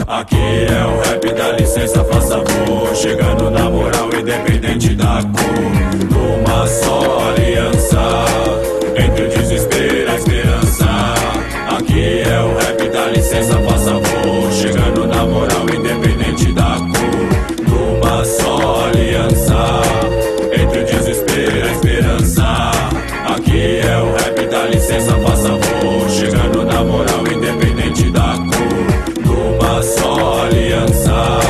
Aqui é o rap, dá licença, faça favor. Chegando na moral, independente da cor. Numa só aliança, entre o desespero e a esperança. Aqui é o rap, dá licença, faça favor. Chegando na moral, independente da cor. Numa só aliança, entre o desespero e a esperança. Aqui é o rap, dá licença, faça favor. Chegando na moral, independente da cor. Numa só aliança,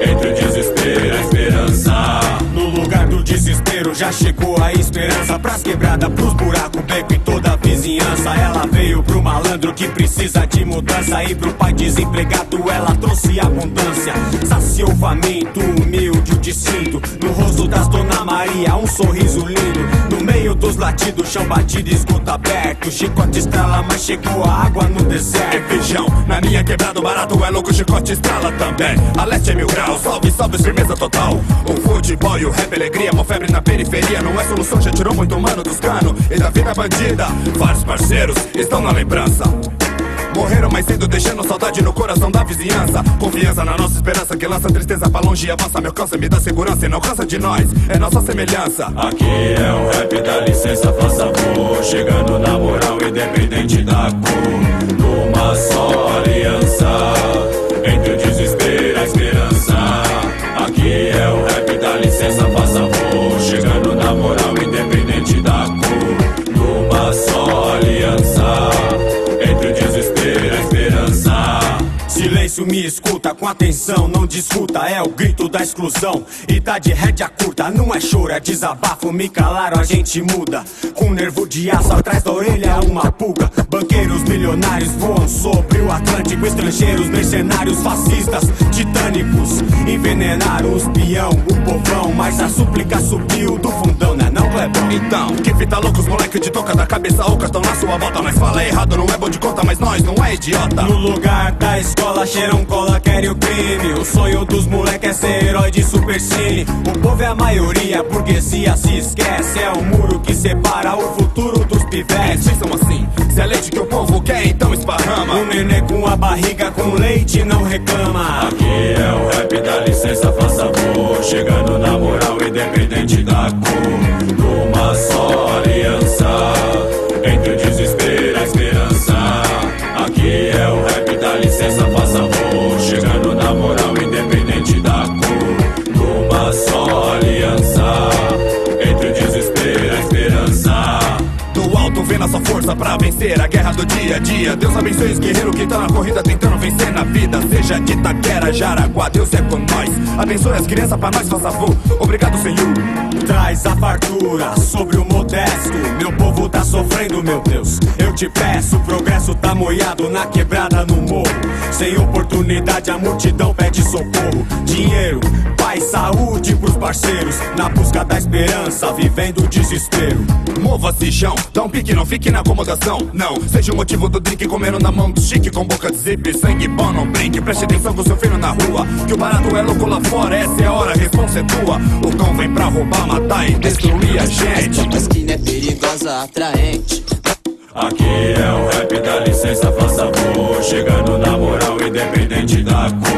entre o desespero e a esperança. No lugar do desespero já chegou a esperança. Pras quebradas, pros buracos, beco e toda a vizinhança. Ela veio pro malandro que precisa de mudança. E pro pai desempregado ela trouxe abundância. Saciou o faminto, humilde o distinto. No rosto das Dona Maria um sorriso lindo. No meio dos latidos, chão batido, esgoto aberto. Chicote estrala, mas chegou a água no deserto. É feijão, na minha quebrada o barato é louco, chicote estrala também. A leste é 1000 graus, salve, salve, firmeza total. O futebol e o rap, alegria, mó febre na periferia. Não é solução, já tirou muito mano dos canos e da vida bandida. Vários parceiros estão na lembrança. Morreram mais cedo, deixando saudade no coração da vizinhança. Confiança na nossa esperança, que lança tristeza pra longe e avança. Me alcança, me dá segurança e não cansa de nós, é nossa semelhança. Aqui é o rap, dá licença, faça favor. Chegando na moral, independente da cor. Numa só aliança, entre o desespero e a esperança. Aqui é o rap, dá licença, faça favor. Chegando na moral, independente da cor. Numa só aliança, entre o desespero e a esperança. Silêncio, me escuta com atenção, não discuta, é o grito da exclusão. E tá de rédea curta, não é choro, é desabafo. Me calaram, a gente muda. Com nervo de aço atrás da orelha, uma pulga. Banqueiros milionários voam sobre o Atlântico. Estrangeiros, mercenários, fascistas, titânicos. Envenenaram os peão, o povão. Mas a súplica subiu do fundão, né não, Clebão? Então, que fita louca, os moleque de toca da cabeça oca tão na sua volta. Mas fala errado, não é bom de conta, mas nós não é idiota. No lugar da escola, cheiram cola, querem o crime. O sonho dos moleque é ser herói de supercine. O povo é a maioria, a burguesia se esquece. É o muro que separa o futuro dos pivetes. Vocês são assim, se é leite que o povo quer, então esparrama. O nenê com a barriga com leite não reclama. Aqui é o rap, dá licença, faça favor. Chegando na moral, independente da cor. Numa só aliança, entre o desespero e a esperança. Aqui é o rap, dá licença, faça favor. Chegando na moral, independente da cor. Numa só aliança, entre o desespero e a esperança. Do alto vem nossa força pra vencer a guerra do dia a dia. Deus abençoe os guerreiros que estão na corrida tentando vencer na vida. Seja de Itaquera, Jaraguá, Deus é com nós. Abençoe as crianças pra nós, faça favor. Obrigado, Senhor. Traz a fartura sobre o modesto. Meu povo tá sofrendo, meu Deus. Eu te peço, o progresso tá moiado na quebrada, no morro. Sem oportunidade a multidão pede socorro. Dinheiro, paz, saúde pros parceiros. Na busca da esperança, vivendo o desespero. Mova-se, chão, dá um pique, não fique na acomodação. Não, seja o motivo do drink, comendo na mão do chique. Com boca de zip, sangue bom, não brinque. Preste atenção com seu filho na rua, que o barato é louco lá fora. Essa é a hora, a responsa é tua. O cão vem pra roubar, matar e destruir a gente. A esquina é perigosa, atraente. Aqui é o rap, dá licença, faça favor. Chegando na moral, independente da cor.